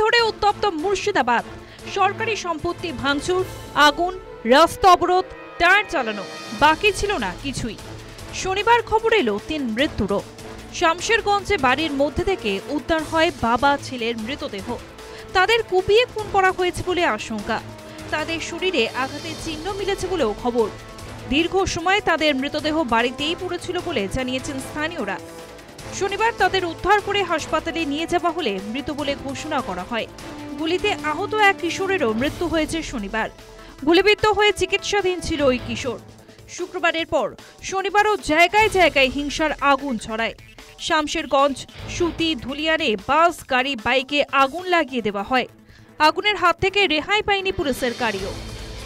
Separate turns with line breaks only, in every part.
ধরে উত্তপ্ত মুর্শিদাবাদ। সরকারি সম্পত্তি ভাঙচুর, আগুন, রাস্তা অবরোধ, টায়ার চালানো, বাকি ছিল না কিছুই। শনিবার খবর এলো 3 মৃত্যুরও। শামশেরগঞ্জে বাড়ির মধ্যে থেকে উদ্ধার হয় বাবা ছেলের মৃতদেহ। তাদের কুপিয়ে খুন করা হয়েছে বলে আশঙ্কা। তাদের শরীরে আঘাতের চিহ্ন মিলেছে বলেও খবর। দীর্ঘ সময় তাদের মৃতদেহ বাড়িতেই পড়েছিল বলে জানিয়েছেন স্থানীয়রা। শনিবার তাদের উদ্ধার করে হাসপাতালে নিয়ে যাওয়া হলে মৃত বলে ঘোষণা করা হয়। গুলিতে আহত এক কিশোরেরও মৃত্যু হয়েছে শনিবার। গুলিবিদ্ধ হয়ে চিকিৎসাধীন ছিল ওই কিশোর। শুক্রবারের পর শনিবারও জায়গায় জায়গায় হিংসার আগুন ছড়ায়। শামশেরগঞ্জ, সুতি, ধুলিয়ানে বাস, গাড়ি, বাইকে আগুন লাগিয়ে দেওয়া হয়। আগুনের হাত থেকে রেহাই পায়নি পুলিশের গাড়িও।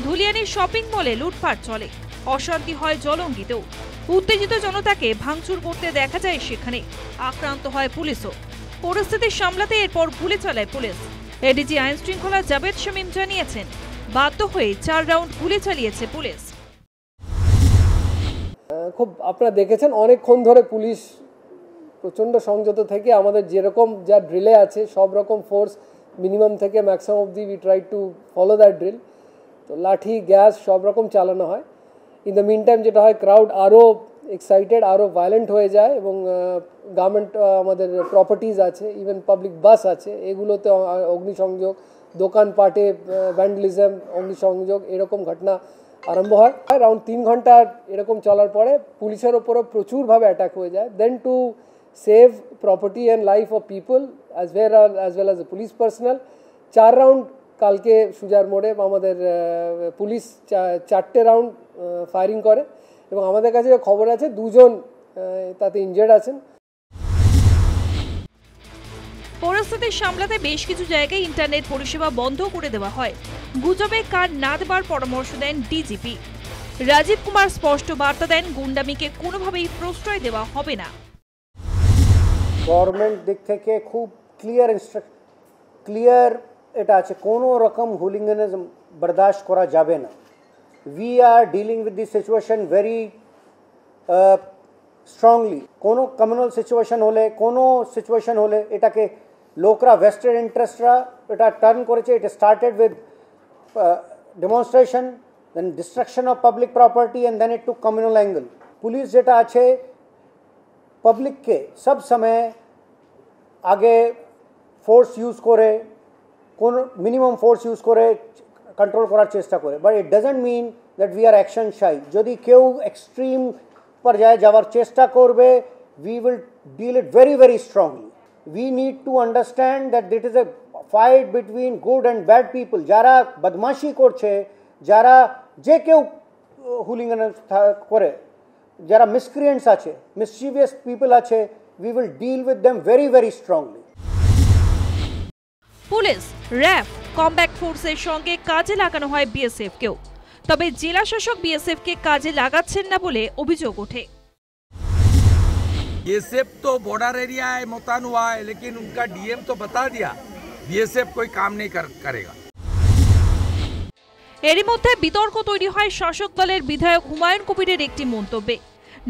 ধুলিয়ানের শপিং মলে লুটপাট চলে। অশান্তি হয় জলঙ্গিতেও। উত্তেজিত জনতাকে ভাঙচুর করতে দেখা যায় সেখানে। আক্রান্ত হয় পুলিশও। পরিস্থিতি সামলাতে এরপর গুলি চালায় পুলিশ। এডিজি আইন শৃঙ্খলা জাভেদ শামীম জানিয়েছেন, বাধ্য হয়ে 4 রাউন্ড গুলি চালিয়েছে পুলিশ।
খুব আপনারা দেখেছেন অনেকক্ষণ ধরে পুলিশ প্রচণ্ড সংযত থেকে আমাদের যেরকম যা ড্রিলে আছে সব রকম ফোর্স মিনিমাম থেকে ম্যাক্সিমাম অবধি we try to follow that drill. তো লাঠি, গ্যাস সব রকম চালানো হয়। ইন দ্য মিন টাইম যেটা হয়, ক্রাউড আরও এক্সাইটেড, আরও ভায়োলেন্ট হয়ে যায় এবং গভর্নমেন্ট আমাদের প্রপার্টিজ আছে, ইভেন পাবলিক বাস আছে, এগুলোতে অগ্নিসংযোগ, দোকানপাটে ভ্যান্ডালিজম, অগ্নিসংযোগ এরকম ঘটনা আরম্ভ হয়। অ্যারাউন্ড 3 ঘন্টা এরকম চলার পরে পুলিশের ওপরও প্রচুরভাবে অ্যাটাক হয়ে যায়। Then to save property and life of people as well as police personnel 4 round কালকে সুজার মোড়ে আমাদের পুলিশ 4টে রাউন্ড ফায়ারিং করে এবং আমাদের কাছে খবর আছে 2 জন তাতে ইনজার্ড আছেন।
পরিস্থিতি সামলাতে বেশ কিছু জায়গায় ইন্টারনেট পরিষেবা বন্ধ করে দেওয়া হয়। গুজবে কান না দেবার পরামর্শ দেন ডিজিপি রাজীব কুমার। স্পষ্ট বার্তা দেন, গুন্ডামিকে কোনোভাবেই প্রশ্রয় দেওয়া হবে না।
গভর্নমেন্ট দিক থেকে খুব ক্লিয়ার এটা আছে, কোনো রকম হুলিগানিজম বরদাস্ত করা যাবে না। We are dealing with this situation very strongly. কোনো কমিউনাল সিচুয়েশন হলে এটাকে লোকরা ভেস্টেড ইন্টারেস্টরা এটা টার্ন করেছে। এটা started with demonstration, then destruction of public property and then it to communal angle. Police যেটা আছে পাবলিককে সব সময় আগে ফোর্স ইউজ করে, কোন মিনিমাম ফোর্স ইউজ করে কন্ট্রোল করার চেষ্টা করে। But it doesn't mean that we are action shy. যদি কেউ এক্সট্রিম পর্যায়ে যাওয়ার চেষ্টা করবে, we will deal it very, very strongly. We need to understand that it is a fight between good and bad people. যারা বদমাশি করছে, যারা যে কেউ হুলিগান করে, যারা মিসক্রিয়েন্টস আছে, মিসchievous people আছে, we will deal with them very, very strongly.
Police, RAB, combat ফোর্সের সঙ্গে কাজে লাগানো হয় বিএসএফকেও। তবে জেলা শাসক বিএসএফকে কাজে লাগাচ্ছেন না বলে অভিযোগ ওঠে।
बीएसएफ तो बॉर्डर एरिया है, मुतैन हुआ है, लेकिन उनका डीएम तो बता दिया बीएसएफ कोई काम नहीं करेगा।
এরই মধ্যে বিতর্ক তৈরি হয় শাসক দলের বিধায়ক হুমায়ুন কবিরের একটি মন্তব্যে।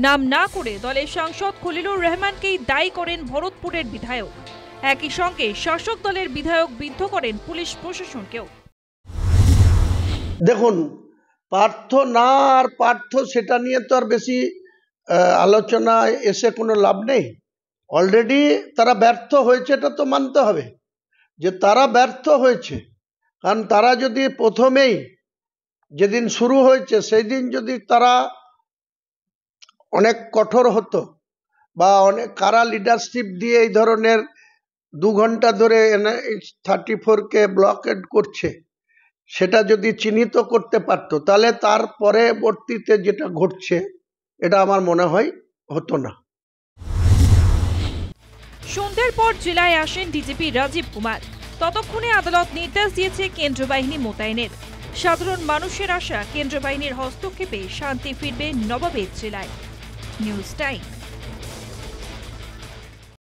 নাম না করে দলের সাংসদ খলিলুর রহমানকেই দায়ী করেন ভরতপুরের বিধায়ক। একই সঙ্গে শাসক দলের বিধায়ক বিদ্ধ করেন পুলিশ প্রশাসনকেও।
দেখুন, পার্থ না আর পার্থ সেটা নিয়ে তো আর বেশি আলোচনা এসে কোনো লাভ নেই। অলরেডি তারা ব্যর্থ হয়েছে, এটা তো মানতে হবে যে তারা ব্যর্থ হয়েছে। কারণ তারা যদি প্রথমেই যেদিন শুরু হয়েছে সেই দিন যদি তারা অনেক কঠোর হতো বা অনেক কারা লিডারশিপ দিয়ে এই ধরনের 2 ঘন্টা ধরে NH-34কে ব্লকেড করছে সেটা যদি চিহ্নিত করতে পারতো, তাহলে তার পরবর্তীতে যেটা ঘটছে এটা আমার মনে হয় হতো না।
সন্ধ্যার পর জেলায় আসেন ডিজিপি রাজীব কুমার। ততক্ষণে আদালত নির্দেশ দিয়েছে কেন্দ্র বাহিনী মোতায়েনের। সাধারণ মানুষের আশা, কেন্দ্র বাহিনীর হস্তক্ষেপে শান্তি ফিরবে নবাবের জেলায়। News time.